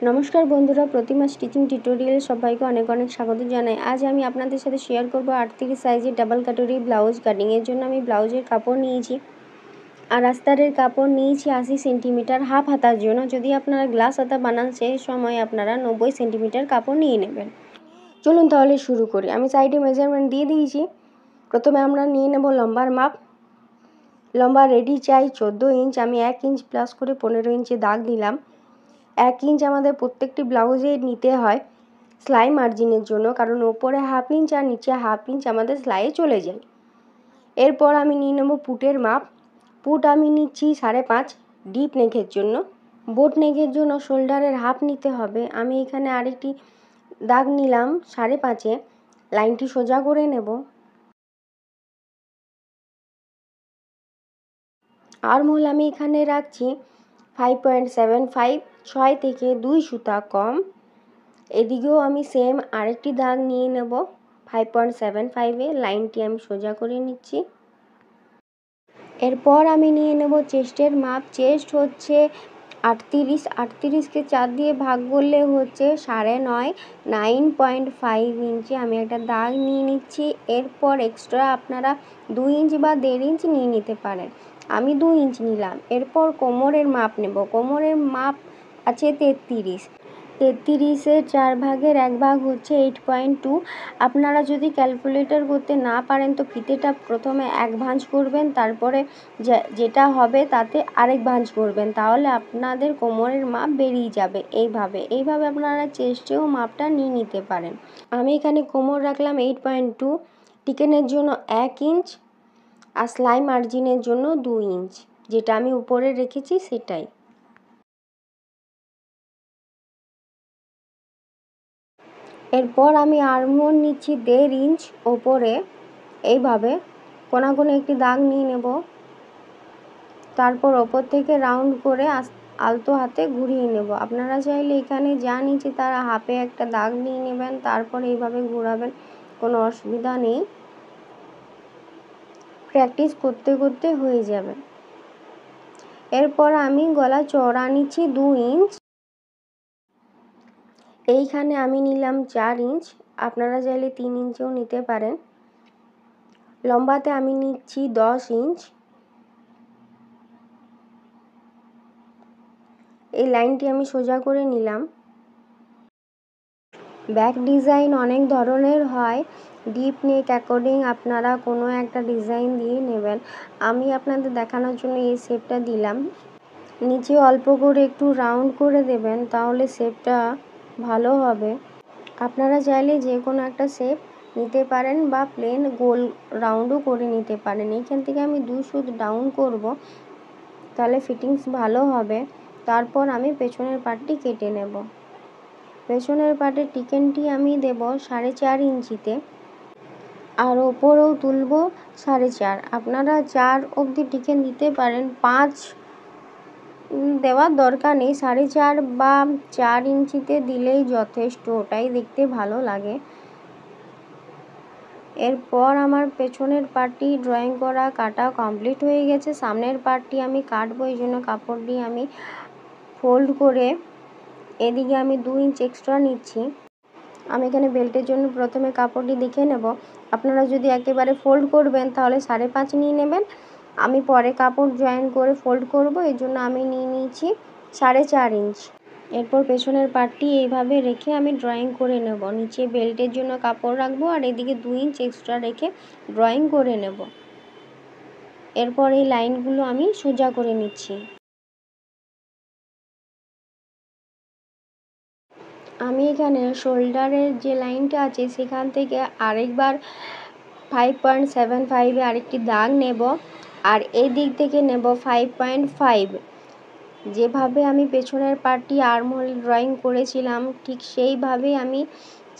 নমস্কার বন্ধুরা, প্রতিমা স্টিচিং টিউটোরিয়ালে সবাইকে অনেক অনেক স্বাগত জানাই। আজ আমি আপনাদের সাথে শেয়ার করব 38 সাইজের ডাবল কাটরি ব্লাউজ কাটিং। এর জন্য আমি ব্লাউজের কাপড় নিয়েছি আর আস্তারের কাপড় নিয়েছি 80 সেন্টিমিটার হাফ হাতার জন্য। যদি আপনারা গ্লাস হাতা বানান সেই সময় আপনারা 90 সেন্টিমিটার কাপড় নিয়ে নেবেন। চলুন তাহলে শুরু করি। আমি সাইডে মেজারমেন্ট দিয়ে দিয়েছি। প্রথমে আমরা নিয়ে নেব লম্বার মাপ। লম্বা রেডি চাই 14 ইঞ্চ। আমি 1 ইঞ্চ প্লাস করে 15 ইঞ্চে দাগ দিলাম। 1 ইঞ্চ আমাদের প্রত্যেকটি ব্লাউজে নিতে হয় সেলাই মার্জিনের জন্য, কারণ ওপরে হাফ ইঞ্চ আর নিচে হাফ ইঞ্চ আমাদের সেলাইয়ে চলে যায়। এরপর আমি নিয়ে নেব পুটের মাপ। পুট আমি নিচ্ছি 5.5 ডিপ নেকের জন্য। বোট নেকের জন্য শোল্ডারের হাফ নিতে হবে। আমি এখানে আরেকটি দাগ নিলাম 5.5-এ। লাইনটি সোজা করে নেব। আর্মহোল আমি এখানে রাখছি 5.75, 6 থেকে 2 সুতা কম। এদিকেও আমি সেম আরেকটি দাগ নিয়ে নেব 5.75-এ। লাইনটি আমি সোজা করে নিচ্ছি। এরপর আমি নিয়ে নেব চেস্টের মাপ। চেস্ট হচ্ছে 38। 38কে 4 দিয়ে ভাগ করলে হচ্ছে 9.5, 9.5 ইঞ্চি। আমি একটা দাগ নিয়ে নিচ্ছি। এরপর এক্সট্রা আপনারা 2 ইঞ্চ বা 1.5 ইঞ্চ নিয়ে নিতে পারেন। আমি 2 ইঞ্চ নিলাম। এরপর কোমরের মাপ নেব। কোমরের মাপ আছে 33। 33-এর 4 ভাগের 1 ভাগ হচ্ছে 8.2। আপনারা যদি ক্যালকুলেটর করতে না পারেন তো ফিতেটা প্রথমে 1 ভাঁজ করবেন, তারপরে যেটা হবে তাতে আরেক ভাঁজ করবেন, তাহলে আপনাদের কোমরের মাপ বেরিয়ে যাবে। এইভাবে আপনারা চেস্টেও মাপটা নিয়ে নিতে পারেন। আমি এখানে কোমর রাখলাম 8.2, টিকেনের জন্য 1 ইঞ্চ আর সেলাই মার্জিনের জন্য 2 ইঞ্চ, যেটা আমি উপরে রেখেছি সেটাই। এরপর আমি আর্মহোল নিচ্ছি 1.5 ইঞ্চ ওপরে। এইভাবে কোণাকোণে একটি দাগ নিয়ে নেব। তারপর ওপর থেকে রাউন্ড করে আলতো হাতে ঘুরিয়ে নেব। আপনারা চাইলে এখানে যা নিচে তারা হাফে একটা দাগ নিয়ে নেবেন, তারপর এইভাবে ঘোরাবেন, কোনো অসুবিধা নেই। প্র্যাকটিস করতে করতে হয়ে যাবে। এরপর আমি গলা চওড়া নিচ্ছি 2 ইঞ্চ। এইখানে আমি নিলাম 4 ইঞ্চ। আপনারা চাইলে 3 ইঞ্চও নিতে পারেন। লম্বাতে আমি নিচ্ছি 10 ইঞ্চ। এই লাইনটি আমি সোজা করে নিলাম। ব্যাক ডিজাইন অনেক ধরনের হয়। ডিপ নেক অ্যাকর্ডিং আপনারা কোনো একটা ডিজাইন দিয়ে নেবেন। আমি আপনাদের দেখানোর জন্য এই শেপটা দিলাম। নিচে অল্প করে একটু রাউন্ড করে দেবেন, তাহলে শেপটা ভালো হবে। আপনারা চাইলে যে কোনো একটা শেপ নিতে পারেন বা প্লেন গোল রাউন্ডও করে নিতে পারেন। এইখান থেকে আমি 2 সুত ডাউন করব, তাহলে ফিটিংস ভালো হবে। তারপর আমি পেছনের পার্টটি কেটে নেব। পেছনের পার্টের টিকেনটি আমি দেব 4.5 ইঞ্চিতে আর ওপরেও তুলব 4.5। আপনারা 4 অবধি টিকেন দিতে পারেন, 5 দেওয়ার দরকার নেই। 4.5 বা 4 ইঞ্চিতে দিলেই যথেষ্ট, ওটাই দেখতে ভালো লাগে। এরপর আমার পেছনের পার্টটি ড্রয়িং করা কাটা কমপ্লিট হয়ে গেছে। সামনের পার্টটি আমি কাটবো, এই জন্য কাপড়টি আমি ফোল্ড করে এদিকে আমি 2 ইঞ্চ এক্সট্রা নিচ্ছি। আমি এখানে বেল্টের জন্য প্রথমে কাপড়টি দেখে নেব। আপনারা যদি একেবারে ফোল্ড করবেন তাহলে 5.5 নিয়ে নেবেন। আমি পরে কাপড় জয়েন করে ফোল্ড করব, এই জন্য আমি নিয়ে নিয়েছি 4.5 ইঞ্চ। এরপর পেছনের পার্টটি এইভাবে রেখে আমি ড্রয়িং করে নেব। নিচে বেল্টের জন্য কাপড় রাখবো আর এদিকে 2 ইঞ্চ এক্সট্রা রেখে ড্রয়িং করে নেব। এরপর এই লাইনগুলো আমি সোজা করে নিচ্ছি। আমি এখানে শোল্ডারের যে লাইনটা আছে সেখান থেকে আরেকবার 5.75-এ আরেকটি দাগ নেব আর এই দিক থেকে নেব 5.5। যেভাবে আমি পেছনের পার্টটি আর্মহোল ড্রয়িং করেছিলাম ঠিক সেইভাবেই আমি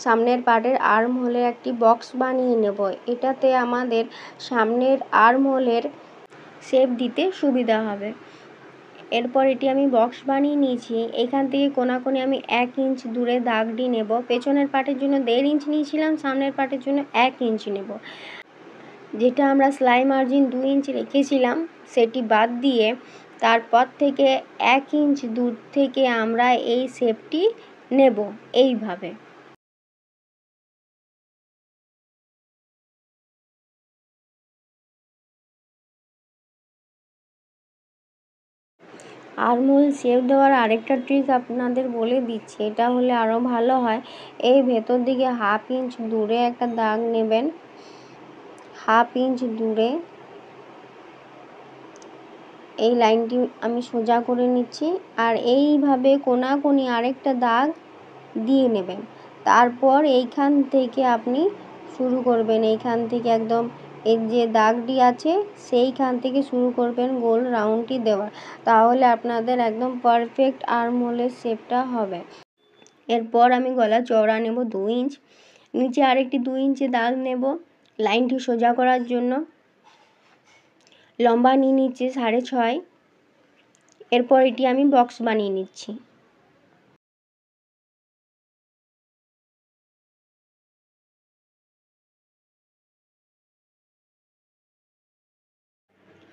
সামনের পার্টের আর্মহোলের একটি বক্স বানিয়ে নেব। এটাতে আমাদের সামনের আর্মহোলের শেপ দিতে সুবিধা হবে। এরপর এটি আমি বক্স বানিয়ে নিয়েছি। এখান থেকে কোণাকোণে আমি 1 ইঞ্চ দূরে দাগটি নেব। পেছনের পার্টের জন্য 1.5 ইঞ্চ নিয়েছিলাম, সামনের পার্টের জন্য 1 ইঞ্চ নেব। যেটা আমরা সেলাই মার্জিন 2 ইঞ্চ রেখেছিলাম সেটি বাদ দিয়ে তারপর থেকে 1 ইঞ্চ দূর থেকে আমরা এই শেপটি নেব এইভাবে। আরমোল শেপ দেওয়ার আরেকটা ট্রিক আপনাদের বলে দিচ্ছি, এটা হলে আরও ভালো হয়। এই ভেতর দিকে 1/2 ইঞ্চ দূরে একটা দাগ নেবেন, 1/2 ইঞ্চ দূরে এই লাইনটি আমি সোজা করে নিচ্ছি। আর এইভাবে কোনাকুনি আরেকটা দাগ দিয়ে নেবেন। তারপর এইখান থেকে আপনি শুরু করবেন, এইখান থেকে একদম এর যে দাগটি আছে সেইখান থেকে শুরু করবেন গোল রাউন্ডটি দেওয়ার। তাহলে আপনাদের একদম পারফেক্ট আর্মহোলের শেপটা হবে। এরপর আমি গলা চওড়া নেব 2 ইঞ্চ, নিচে আরেকটি 2 ইঞ্চি দাগ নেব লাইনটি সোজা করার জন্য। লম্বা নিয়ে নিচ্ছি 6.5। এরপর এটি আমি বক্স বানিয়ে নিচ্ছি।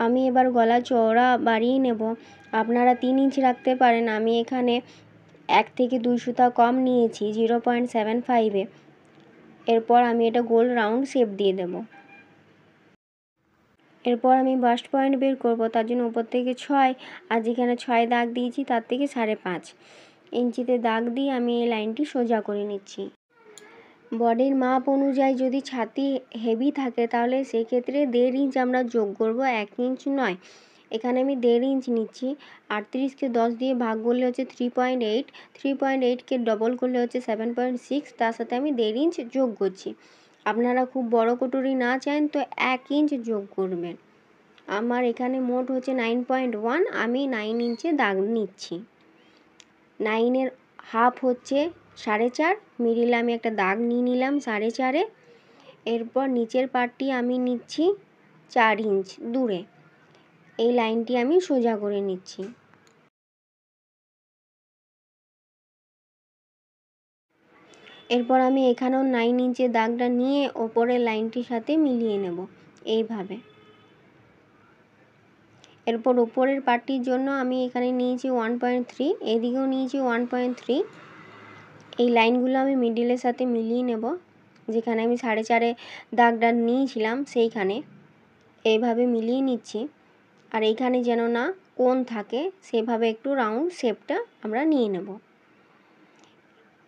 আমি এবার গলা চওড়া বাড়িয়ে নেব। আপনারা 3 ইঞ্চ রাখতে পারেন, আমি এখানে 1 থেকে 2 সুতা কম নিয়েছি 0.75-এ। এরপর আমি এটা গোল রাউন্ড শেপ দিয়ে দেব। এরপর আমি বাস্ট পয়েন্ট বের করব, তার জন্য উপর থেকে 6 আর যেখানে 6 দাগ দিয়েছি তার থেকে 5.5 ইঞ্চিতে দাগ দিয়ে আমি এই লাইনটি সোজা করে নিচ্ছি। বডির মাপ অনুযায়ী যদি ছাতি হেভি থাকে তাহলে সেক্ষেত্রে 1.5 ইঞ্চ আমরা যোগ করব, 1 ইঞ্চ নয়। এখানে আমি 1.5 ইঞ্চ নিচ্ছি। 38কে 10 দিয়ে ভাগ করলে হচ্ছে 3.8, 3.8কে ডবল করলে হচ্ছে 7.6, তার সাথে আমি 1.5 ইঞ্চ যোগ করছি। আপনারা খুব বড় কটুরি না চান তো 1 ইঞ্চ যোগ করবেন। আমার এখানে মোট হচ্ছে 9.1, আমি 9 ইঞ্চে দাগ নিচ্ছি। 9-এর হাফ হচ্ছে 4.5, মিডিলে আমি একটা দাগ নিয়ে নিলাম 4.5-এ। এরপর নিচের পার্টটি আমি নিচ্ছি 4 ইঞ্চ দূরে, এই লাইনটি আমি সোজা করে নিচ্ছি। এরপর আমি এখানেও 9 ইঞ্চের দাগটা নিয়ে ওপরের লাইনটির সাথে মিলিয়ে নেব এইভাবে। এরপর উপরের পার্টটির জন্য আমি এখানে নিয়েছি 1.3, এদিকেও নিয়েছি 1.3। এই লাইনগুলো আমি মিডিলের সাথে মিলিয়ে নেব, যেখানে আমি 4.5-এ দাগটা নিয়েছিলাম সেইখানে এইভাবে মিলিয়ে নিচ্ছি। আর এইখানে যেন না কোণ থাকে সেভাবে একটু রাউন্ড শেপটা আমরা নিয়ে নেব।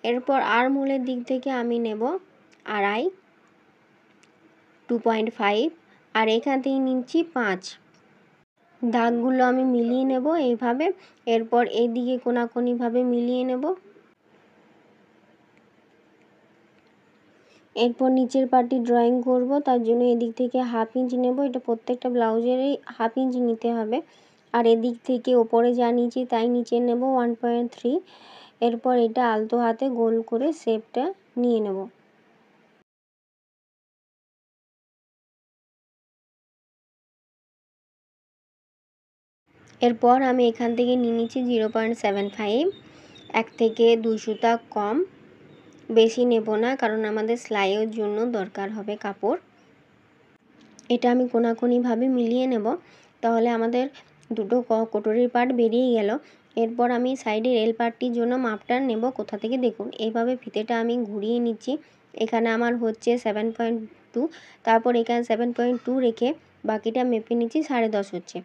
এরপর আর্মহোলের দিক থেকে আমি নেব 2.5, 2.5 আর এখান থেকে নিচ্ছি 5। দাগগুলো আমি মিলিয়ে নেব এইভাবে। এরপর এইদিকে কোনাকুনিভাবে মিলিয়ে নেব। এরপর নিচের পার্টটি ড্রয়িং করব, তার জন্য এদিক থেকে 1/2 ইঞ্চ নেব। এটা প্রত্যেকটা ব্লাউজেরই 1/2 ইঞ্চ নিতে হবে। আর এদিক থেকে ওপরে যা নিচে তাই নিচে নেব 1.3। এরপর এটা আলতো হাতে গোল করে শেপটা নিয়ে নেব। এরপর আমি এখান থেকে নিয়ে নিচ্ছি 0.75, 1 থেকে 2 সুতা কম, বেশি নেব না কারণ আমাদের সেলাইয়ের জন্য দরকার হবে কাপড়। এটা আমি কোনাকুনিভাবে মিলিয়ে নেব, তাহলে আমাদের দুটো কটরির পার্ট বেরিয়ে গেল। এরপর আমি সাইডের এল পার্টটির জন্য মাপটা নেব কোথা থেকে, দেখুন এইভাবে ফিতেটা আমি ঘুরিয়ে নিচ্ছি। এখানে আমার হচ্ছে 7.2, তারপর এখানে 7.2 রেখে বাকিটা মেপে নিচ্ছি 10.5 হচ্ছে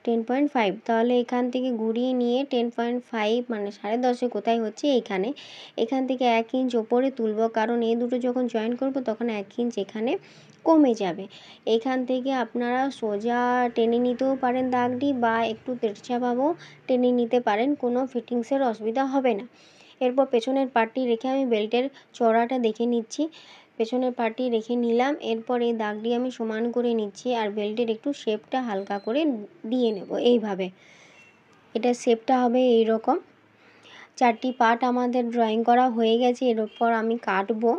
10.5। তাহলে এখান থেকে ঘুরিয়ে নিয়ে 10.5 মানে 10.5-এ কোথায় হচ্ছে এইখানে। এখান থেকে 1 ইঞ্চ ওপরে তুলব, কারণ এই দুটো যখন জয়েন করব তখন 1 ইঞ্চ এখানে কমে যাবে। এখান থেকে আপনারা সোজা টেনে নিতেও পারেন দাগটি, বা একটু তেড়ছাভাবেও টেনে নিতে পারেন, কোনো ফিটিংসের অসুবিধা হবে না। এরপর পেছনের পার্টটি রেখে আমি বেল্টের চওড়াটা দেখে নিচ্ছি। পেছনের পার্টটি রেখে নিলাম। এরপর এই দাগটি আমি সমান করে নিচ্ছি আর বেল্টের একটু শেপটা হালকা করে দিয়ে নেব এইভাবে। এটা শেপটা হবে এই রকম। 4টি পার্ট আমাদের ড্রয়িং করা হয়ে গেছে, এরপর আমি কাটবো।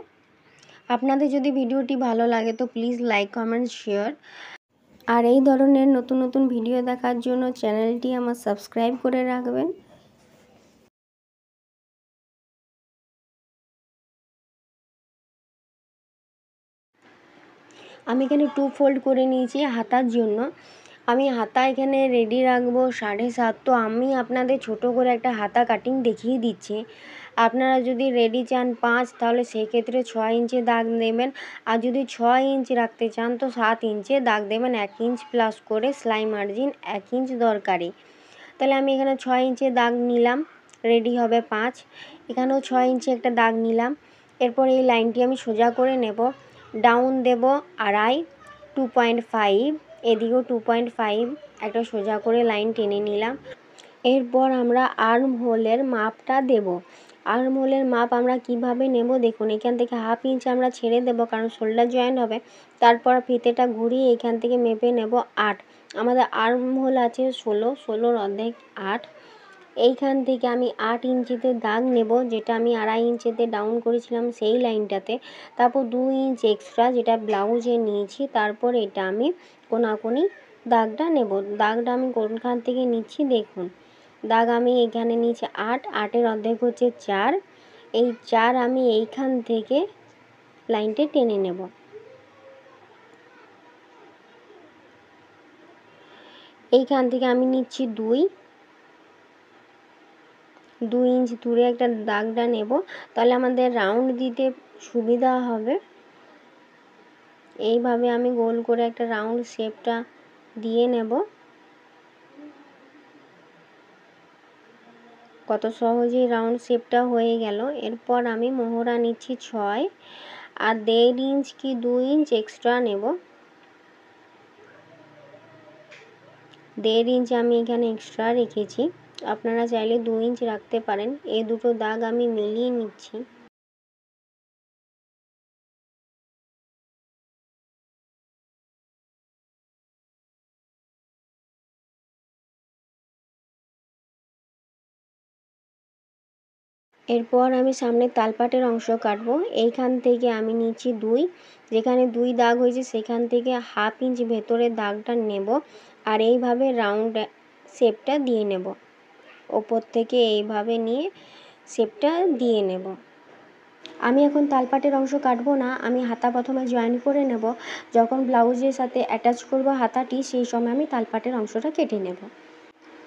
আপনাদের যদি ভিডিওটি ভালো লাগে তো প্লিজ লাইক, কমেন্ট, শেয়ার। আর এই ধরনের নতুন নতুন ভিডিও দেখার জন্য চ্যানেলটি আমার সাবস্ক্রাইব করে রাখবেন। আমি এখানে 2 ফোল্ড করে নিয়েছি হাতার জন্য। আমি হাতা এখানে রেডি রাখবো 7.5। তো আমি আপনাদের ছোট করে একটা হাতা কাটিং দেখিয়ে দিচ্ছি। আপনারা যদি রেডি চান 5 তাহলে সেক্ষেত্রে 6 ইঞ্চি দাগ নেবেন, আর যদি 6 ইঞ্চ রাখতে চান তো 7 ইঞ্চে দাগ দেবেন। 1 ইঞ্চ প্লাস করে সেলাই মার্জিন 1 ইঞ্চ দরকারি। তাহলে আমি এখানে 6 ইঞ্চি দাগ নিলাম, রেডি হবে 5। এখানেও 6 ইঞ্চি একটা দাগ নিলাম। এরপর এই লাইনটি আমি সোজা করে নেব, ডাউন দেব 2.5, 2.5, এদিকেও 2.5 একটা সোজা করে লাইন টেনে নিলাম। এরপর আমরা আর্ম হোলের মাপটা দেব। আর্ম হোলের মাপ আমরা কিভাবে নেব দেখুন, এখান থেকে 1/2 ইঞ্চ আমরা ছেড়ে দেব কারণ শোল্ডার জয়েন্ট হবে। তারপর ফিতেটা ঘুরিয়ে এখান থেকে মেপে নেব 8। আমাদের আর্ম হোল আছে 16 অর্ধেক 8। এইখান থেকে আমি 8 ইঞ্চিতে দাগ নেব, যেটা আমি 2.5 ইঞ্চিতে ডাউন করেছিলাম সেই লাইনটাতে। তারপর 2 ইঞ্চ এক্সট্রা যেটা ব্লাউজে নিয়েছি, তারপর এটা আমি কোনাকুনি দাগটা নেব। দাগটা আমি কোনখান থেকে নিচ্ছি দেখুন, দাগ আমি এখানে নিচে 8, 8-এর অর্ধেক হচ্ছে 4। এই 4 আমি এইখান থেকে লাইনটা টেনে নেব। এইখান থেকে আমি নিচ্ছি 2 ইঞ্চ দূরে একটা দাগটা নেব, তাহলে আমাদের রাউন্ড দিতে সুবিধা হবে। এইভাবে আমি গোল করে একটা রাউন্ড শেপটা দিয়ে নেব। কত সহজেই রাউন্ড শেপটা হয়ে গেল। এরপর আমি মোহরা নিচ্ছি 6 আর 1.5 ইঞ্চ কি 2 ইঞ্চ এক্সট্রা নেব। 1.5 ইঞ্চ আমি এখানে এক্সট্রা রেখেছি, আপনারা চাইলে 2 ইঞ্চ রাখতে পারেন। এই দুটো দাগ আমি মিলিয়ে নিচ্ছি। এরপর আমি সামনের তালপাটের অংশ কাটবো। এইখান থেকে আমি নিচ্ছি 2, যেখানে 2 দাগ হয়েছে সেখান থেকে 1/2 ইঞ্চ ভেতরে দাগটা নেব আর এইভাবে রাউন্ড শেপটা দিয়ে নেব। ওপর থেকে এইভাবে নিয়ে শেপটা দিয়ে নেব। আমি এখন তালপাটের অংশ কাটবো না, আমি হাতা প্রথমে জয়েন করে নেব। যখন ব্লাউজের সাথে অ্যাটাচ করব হাতাটি, সেই সময় আমি তালপাটের অংশটা কেটে নেব।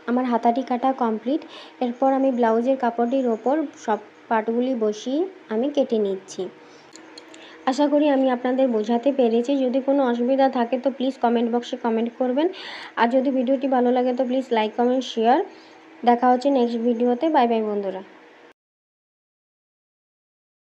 আমার হাতাটি কাটা কমপ্লিট। এরপর আমি ব্লাউজের কাপড়টির ওপর সব পার্টগুলি বসিয়ে আমি কেটে নিচ্ছি। আশা করি আমি আপনাদের বোঝাতে পেরেছি। যদি কোনো অসুবিধা থাকে তো প্লিজ কমেন্ট বক্সে কমেন্ট করবেন। আর যদি ভিডিওটি ভালো লাগে তো প্লিজ লাইক, কমেন্ট, শেয়ার। দেখা হচ্ছে নেক্সট ভিডিওতে। বাই বাই বন্ধুরা।